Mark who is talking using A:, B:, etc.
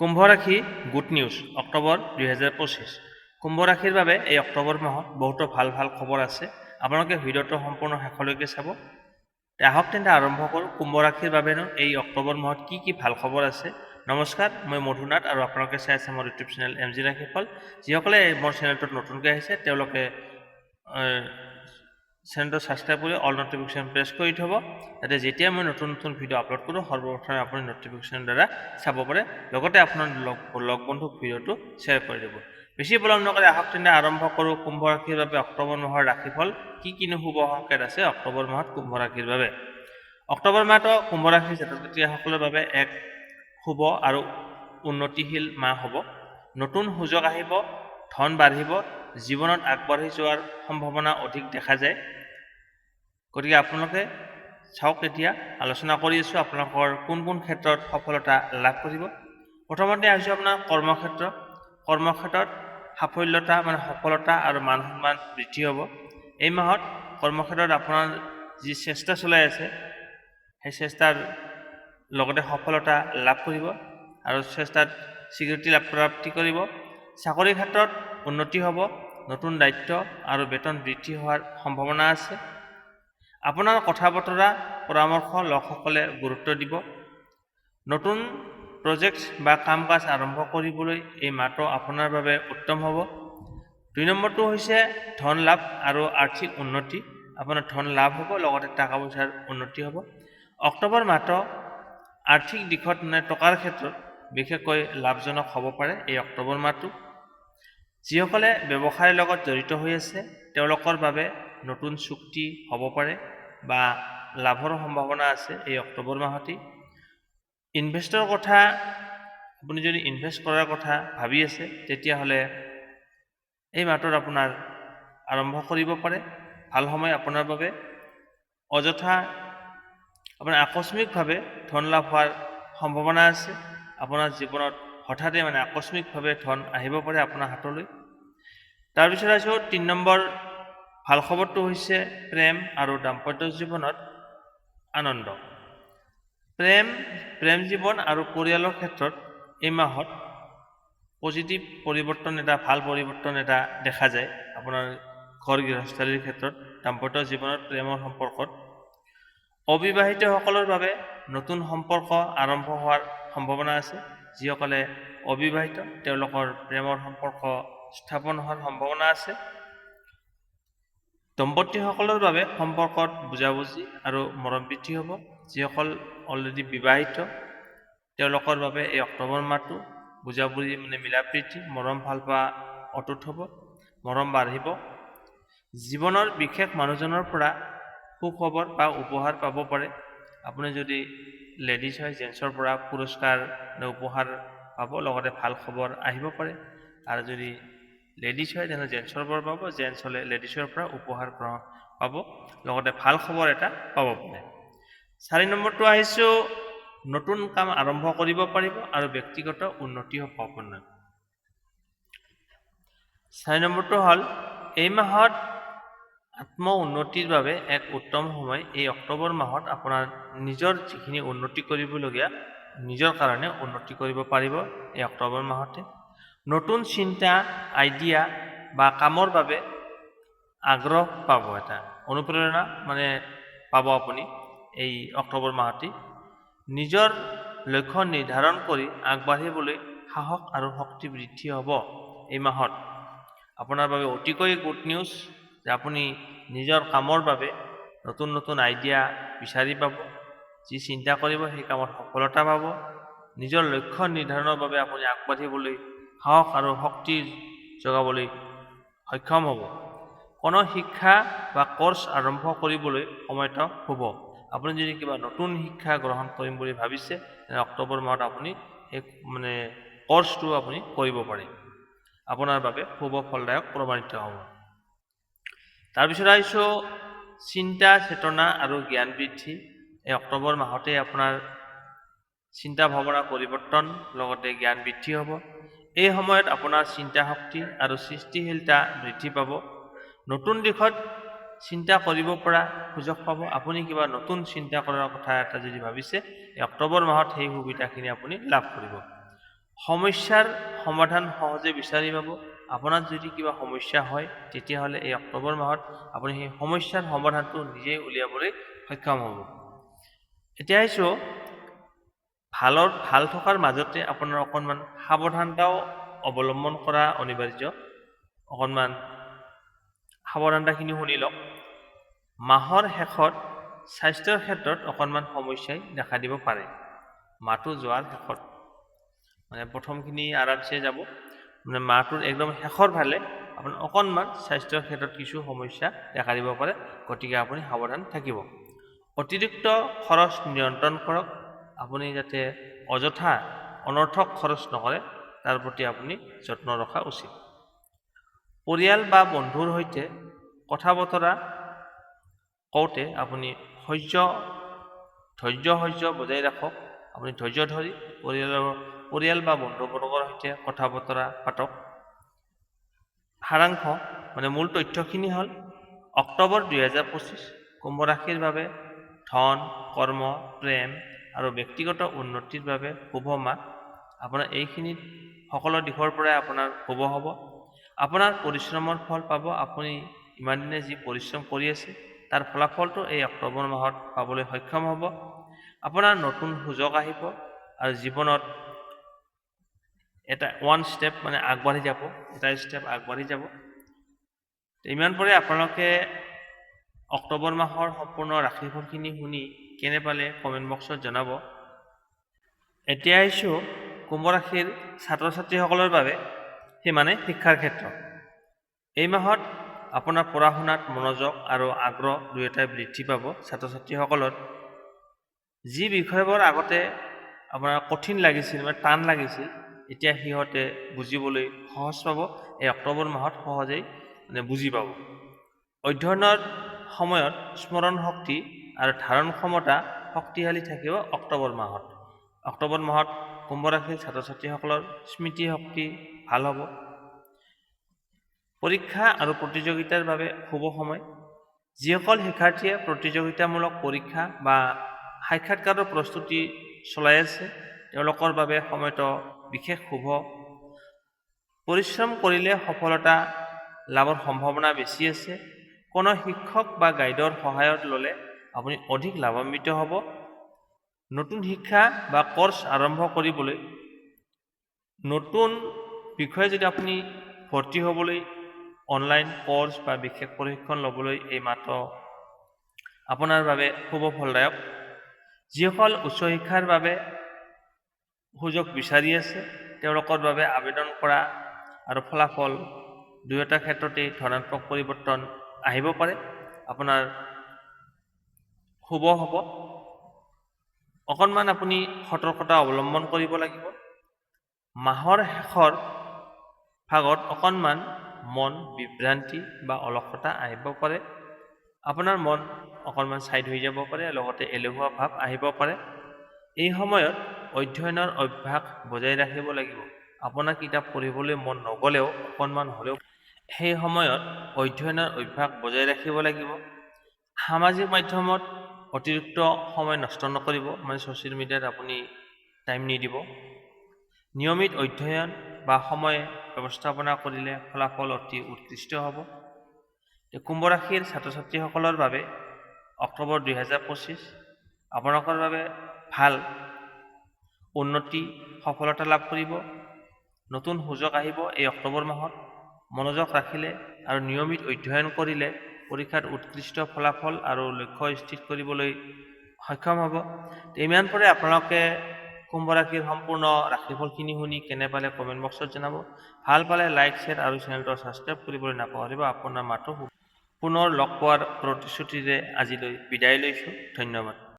A: কুম্ভ ৰাশি good news October 2025 কুম্ভ ৰাশিৰ বাবে এই অক্টোবৰ মাহত বহুতো ভাল খবৰ আছে। আপোনালোকে ভিডিঅ'টো সম্পূৰ্ণ শেষলৈকে চাব। আহক তেন্তে আৰম্ভ কৰোঁ। কুম্ভ ৰাশিৰ বাবেনো এই অক্টোবৰ মাহত কি ভাল খবৰ আছে। নমস্কাৰ, মই মধুনাথ আৰু আপোনালোকে চাই আছে মোৰ ইউটিউব চেনেল MG ৰাশিফল। যিসকলে মোৰ চেনেলটোত নতুনকৈ আহিছে তেওঁলোকে চেনেলটো ছাবস্ক্ৰাইব কৰি অল নটিফিকেশ্যন প্ৰেছ কৰি থ'ব, যাতে যেতিয়া মই নতুন ভিডিঅ' আপলোড কৰোঁ সৰ্বপ্ৰথমে আপুনি নটিফিকেশ্যনৰ দ্বাৰা চাব পাৰে। লগতে আপোনাৰ লগ বন্ধুক ভিডিঅ'টো শ্বেয়াৰ কৰি দিব। বেছি পলম নকৰি আহক তেন্তে আৰম্ভ কৰোঁ কুম্ভ ৰাশিৰ বাবে অক্টোবৰ মাহৰ ৰাশিফল। কিনো শুভ সংকেত আছে অক্টোবৰ মাহত কুম্ভ ৰাশিৰ বাবে। অক্টোবৰ মাহটো কুম্ভ ৰাশিৰ জাতক জাতিসকলৰ বাবে এক শুভ আৰু উন্নতিশীল মাহ হ'ব। নতুন সুযোগ আহিব, ধন বাঢ়িব, জীৱনত আগবাঢ়ি যোৱাৰ সম্ভাৱনা অধিক দেখা যায়। গতিকে আপোনালোকে চাওক, এতিয়া আলোচনা কৰি আছোঁ আপোনালোকৰ কোন ক্ষেত্ৰত সফলতা লাভ কৰিব। প্ৰথমতে আহিছোঁ আপোনাৰ কৰ্মক্ষেত্ৰত সাফল্যতা সফলতা আৰু মান সন্মান বৃদ্ধি হ'ব। এই মাহত কৰ্মক্ষেত্ৰত আপোনাৰ যি চেষ্টা চলাই আছে সেই চেষ্টাৰ লগতে সফলতা লাভ কৰিব আৰু চেষ্টাত স্বীকৃতি প্ৰাপ্তি কৰিব। চাকৰিৰ ক্ষেত্ৰত উন্নতি হ'ব, নতুন দায়িত্ব আৰু বেতন বৃদ্ধি হোৱাৰ সম্ভাৱনা আছে। আপোনাৰ কথা বতৰা পৰামৰ্শ লোকসকলে গুৰুত্ব দিব। নতুন প্ৰজেক্ট বা কাম কাজ আৰম্ভ কৰিবলৈ এই মাহটো আপোনাৰ বাবে উত্তম হ'ব। 2 নম্বৰটো হৈছে ধন লাভ আৰু আৰ্থিক উন্নতি। আপোনাৰ ধন লাভ হ'ব, লগতে টকা পইচাৰ উন্নতি হ'ব। অক্টোবৰ মাহটো আৰ্থিক দিশত টকাৰ ক্ষেত্ৰত বিশেষকৈ লাভজনক হ'ব পাৰে। এই অক্টোবৰ মাহটো যিসকলে ব্যৱসায়ৰ লগত জড়িত হৈ আছে তেওঁলোকৰ বাবে নতুন চুক্তি হ'ব পাৰে বা লাভৰ সম্ভাৱনা আছে এই অক্টোবৰ মাহতেই। ইনভেষ্টৰ কথা, আপুনি যদি ইনভেষ্ট কৰাৰ কথা ভাবি আছে তেতিয়াহ'লে এই মাহটোত আপোনাৰ আৰম্ভ কৰিব পাৰে। ভাল সময় আপোনাৰ বাবে। অযথা আপোনাৰ আকস্মিকভাৱে ধন লাভ হোৱাৰ সম্ভাৱনা আছে। আপোনাৰ জীৱনত হঠাতে আকস্মিকভাৱে ধন আহিব পাৰে আপোনাৰ হাতলৈ। তাৰপিছত আছোঁ 3 নম্বৰ ভাল খবৰটো হৈছে প্ৰেম আৰু দাম্পত্য জীৱনত আনন্দ। প্ৰেম জীৱন আৰু পৰিয়ালৰ ক্ষেত্ৰত এই মাহত পজিটিভ পৰিৱৰ্তন ভাল পৰিৱৰ্তন এটা দেখা যায়। আপোনাৰ ঘৰ গৃহস্থলীৰ ক্ষেত্ৰত, দাম্পত্য জীৱনত, প্ৰেমৰ সম্পৰ্কত। অবিবাহিতসকলৰ বাবে নতুন সম্পৰ্ক আৰম্ভ হোৱাৰ সম্ভাৱনা আছে। যিসকলে অবিবাহিত তেওঁলোকৰ প্ৰেমৰ সম্পৰ্ক স্থাপন হোৱাৰ সম্ভাৱনা আছে। দম্পতীসকলৰ বাবে সম্পৰ্কত বুজাবুজি আৰু মৰম বৃদ্ধি হ'ব। যিসকল অলৰেডি বিবাহিত তেওঁলোকৰ বাবে এই অক্টোবৰ মাহটো বুজাবুজি মিলা প্ৰীতি, মৰম ভাল পোৱা অটুট হ'ব, মৰম বাঢ়িব। জীৱনৰ বিশেষ মানুহজনৰ পৰা সুখবৰ বা উপহাৰ পাব পাৰে। আপুনি যদি লেডিজ হয় জেন্টছৰ পৰা পুৰস্কাৰ উপহাৰ পাব, লগতে ভাল খবৰ আহিব পাৰে। আৰু যদি লেডিজ হয় তেনেহ'লে জেন্টছৰ পৰা পাব, জেন্টছ হ'লে লেডিছৰ পৰা উপহাৰ পাব, লগতে ভাল খবৰ এটা পাব পাৰে। 4 নম্বৰটো আহিছোঁ নতুন কাম আৰম্ভ কৰিব পাৰিব আৰু ব্যক্তিগত উন্নতি হ'ব আপোনাৰ। 4 নম্বৰটো হ'ল এই মাহত আত্ম উন্নতিৰ বাবে এক উত্তম সময়। এই অক্টোবৰ মাহত আপোনাৰ নিজৰ যিখিনি উন্নতি কৰিবলগীয়া নিজৰ কাৰণে উন্নতি কৰিব পাৰিব এই অক্টোবৰ মাহতে। নতুন চিন্তা, আইডিয়া বা কামৰ বাবে আগ্ৰহ পাব, এটা অনুপ্ৰেৰণা পাব আপুনি এই অক্টোবৰ মাহতে। নিজৰ লক্ষ্য নিৰ্ধাৰণ কৰি আগবাঢ়িবলৈ সাহস আৰু শক্তি বৃদ্ধি হ'ব এই মাহত। আপোনাৰ বাবে অতিকৈ গুড নিউজ যে আপুনি নিজৰ কামৰ বাবে নতুন আইডিয়া বিচাৰি পাব। যি চিন্তা কৰিব সেই কামত সফলতা পাব। নিজৰ লক্ষ্য নিৰ্ধাৰণৰ বাবে আপুনি আগবাঢ়িবলৈ সাহস আৰু শক্তি যোগাবলৈ সক্ষম হ'ব। কোনো শিক্ষা বা কৰ্চ আৰম্ভ কৰিবলৈ সময়টো হ'ব। আপুনি যদি কিবা নতুন শিক্ষা গ্ৰহণ কৰিম বুলি ভাবিছে তেনে অক্টোবৰ মাহত আপুনি সেই কৰ্চটো আপুনি কৰিব পাৰে। আপোনাৰ বাবে শুভ ফলদায়ক প্ৰমাণিত হ'ব। তাৰপিছত আহিছোঁ চিন্তা, চেতনা আৰু জ্ঞান বৃদ্ধি। এই অক্টোবৰ মাহতে আপোনাৰ চিন্তা ভাৱনা পৰিৱৰ্তন, লগতে জ্ঞান বৃদ্ধি হ'ব। এই সময়ত আপোনাৰ চিন্তা শক্তি আৰু সৃষ্টিশীলতা বৃদ্ধি পাব। নতুন দিশত চিন্তা কৰিব পৰা সুযোগ পাব। আপুনি কিবা নতুন চিন্তা কৰাৰ কথা এটা যদি ভাবিছে এই অক্টোবৰ মাহত সেই সুবিধাখিনি আপুনি লাভ কৰিব। সমস্যাৰ সমাধান সহজে বিচাৰি পাব। আপোনাৰ যদি কিবা সমস্যা হয় তেতিয়াহ'লে এই অক্টোবৰ মাহত আপুনি সেই সমস্যাৰ সমাধানটো নিজেই উলিয়াবলৈ সক্ষম হ'ব। এতিয়া আহিছোঁ ভাল থকাৰ মাজতে আপোনাৰ অকণমান সাৱধানতাও অৱলম্বন কৰা অনিবাৰ্য। অকণমান সাৱধানতাখিনি শুনি লওক। মাহৰ শেষত স্বাস্থ্যৰ ক্ষেত্ৰত অকণমান সমস্যাই দেখা দিব পাৰে। মাহটো যোৱাৰ শেষত মানে প্ৰথমখিনি আৰামছে যাব, মানে মাহটোৰ একদম শেষৰ ফালে আপোনাৰ অকণমান স্বাস্থ্যৰ ক্ষেত্ৰত কিছু সমস্যা দেখা দিব পাৰে, গতিকে আপুনি সাৱধান থাকিব। অতিৰিক্ত খৰচ নিয়ন্ত্ৰণ কৰক। আপুনি যাতে অযথা অনৰ্থক খৰচ নকৰে তাৰ প্ৰতি আপুনি যত্ন ৰখা উচিত। পৰিয়াল বা বন্ধুৰ সৈতে কথা বতৰা কওঁতে আপুনি ধৈৰ্য বজাই ৰাখক। আপুনি ধৈৰ্য ধৰি পৰিয়াল বা বন্ধুবৰ্গৰ সৈতে কথা বতৰা পাতক। সাৰাংশ মানে মূল তথ্যখিনি হ'ল অক্টোবৰ 2025 কুম্ভ ৰাশিৰ বাবে ধন, কৰ্ম, প্ৰেম আৰু ব্যক্তিগত উন্নতিৰ বাবে শুভ মাহ। আপোনাৰ এইখিনিত সকলো দিশৰ পৰাই আপোনাৰ শুভ হ'ব। আপোনাৰ পৰিশ্ৰমৰ ফল পাব। আপুনি ইমান দিনে যি পৰিশ্ৰম কৰি আছে তাৰ ফলাফলটো এই অক্টোবৰ মাহত পাবলৈ সক্ষম হ'ব। আপোনাৰ নতুন সুযোগ আহিব আৰু জীৱনত এটা ষ্টেপ আগবাঢ়ি যাব। ইমান পৰে আপোনালোকে অক্টোবৰ মাহৰ সম্পূৰ্ণ ৰাশিফলখিনি শুনি কেনে পালে কমেণ্ট বক্সত জনাব। এতিয়া আহিছোঁ কুম্ভ ৰাশিৰ ছাত্ৰ ছাত্ৰীসকলৰ বাবে, মানে শিক্ষাৰ ক্ষেত্ৰ। এই মাহত আপোনাৰ পঢ়া শুনাত মনোযোগ আৰু আগ্ৰহ দুয়োটাই বৃদ্ধি পাব। ছাত্ৰ ছাত্ৰীসকলৰ যি বিষয়বোৰ আগতে আপোনাৰ কঠিন লাগিছিল বা টান লাগিছিল, এতিয়া সিহঁতে বুজিবলৈ সহজ পাব। এই অক্টোবৰ মাহত সহজেই বুজি পাব। অধ্যয়নৰ সময়ত স্মৰণ শক্তি আৰু ধাৰণ ক্ষমতা শক্তিশালী থাকিব। অক্টোবৰ মাহত কুম্ভ ৰাশিৰ ছাত্ৰ ছাত্ৰীসকলৰ স্মৃতি শক্তি ভাল হ'ব। পৰীক্ষা আৰু প্ৰতিযোগিতাৰ বাবে শুভ সময়। যিসকল শিক্ষাৰ্থীয়ে প্ৰতিযোগিতামূলক পৰীক্ষা বা সাক্ষাৎকাৰৰ প্ৰস্তুতি চলাই আছে তেওঁলোকৰ বাবে সময়টো বিশেষ শুভ। পৰিশ্ৰম কৰিলে সফলতা লাভৰ সম্ভাৱনা বেছি আছে। কোনো শিক্ষক বা গাইডৰ সহায়ত ল'লে আপুনি অধিক লাভান্বিত হ'ব। নতুন শিক্ষা বা কৰ্চ আৰম্ভ কৰিবলৈ, নতুন বিষয়ে যদি আপুনি ভৰ্তি হ'বলৈ অনলাইন কৰ্চ বা বিশেষ প্ৰশিক্ষণ ল'বলৈ এই মাহটো আপোনাৰ বাবে শুভ ফলদায়ক। যিসকল উচ্চ শিক্ষাৰ বাবে সুযোগ বিচাৰি আছে তেওঁলোকৰ বাবে আবেদন কৰা আৰু ফলাফল দুয়োটা ক্ষেত্ৰতেই ধনাত্মক পৰিৱৰ্তন আহিব পাৰে। আপোনাৰ শুভ হ'ব। অকণমান আপুনি সতৰ্কতা অৱলম্বন কৰিব লাগিব। মাহৰ শেষৰ ভাগত অকণমান মন বিভ্ৰান্তি বা অলসতা আহিব পাৰে। আপোনাৰ মন অকণমান ছাইড হৈ যাব পাৰে, লগতে এলেহুৱা ভাৱ আহিব পাৰে। এই সময়ত অধ্যয়নৰ অভ্যাস বজাই ৰাখিব লাগিব। আপোনাৰ কিতাপ পঢ়িবলৈ মন নগ'লেও অকণমান হ'লেও সেই সময়ত অধ্যয়নৰ অভ্যাস বজাই ৰাখিব লাগিব। সামাজিক মাধ্যমত অতিৰিক্ত সময় নষ্ট নকৰিব, ছ'চিয়েল মিডিয়াত আপুনি টাইম নিদিব। নিয়মিত অধ্যয়ন বা সময় ব্যৱস্থাপনা কৰিলে ফলাফল অতি উৎকৃষ্ট হ'ব। কুম্ভ ৰাশিৰ ছাত্ৰ ছাত্ৰীসকলৰ বাবে অক্টোবৰ 2025 আপোনালোকৰ বাবে ভাল উন্নতি, সফলতা লাভ কৰিব। নতুন সুযোগ আহিব এই অক্টোবৰ মাহত। মনোযোগ ৰাখিলে আৰু নিয়মিত অধ্যয়ন কৰিলে পৰীক্ষাত উৎকৃষ্ট ফলাফল আৰু লক্ষ্য স্থিত কৰিবলৈ সক্ষম হ'ব। ইমান পৰে আপোনালোকে কুম্ভ ৰাশিৰ সম্পূৰ্ণ ৰাশিফলখিনি শুনি কেনে পালে কমেণ্ট বক্সত জনাব। ভাল পালে লাইক, শ্বেয়াৰ আৰু চেনেলটো ছাবস্ক্ৰাইব কৰিবলৈ নাপাহৰিব। আপোনাৰ মাতো পুনৰ লগ পোৱাৰ প্ৰতিশ্ৰুতিৰে আজিলৈ বিদায় লৈছোঁ। ধন্যবাদ।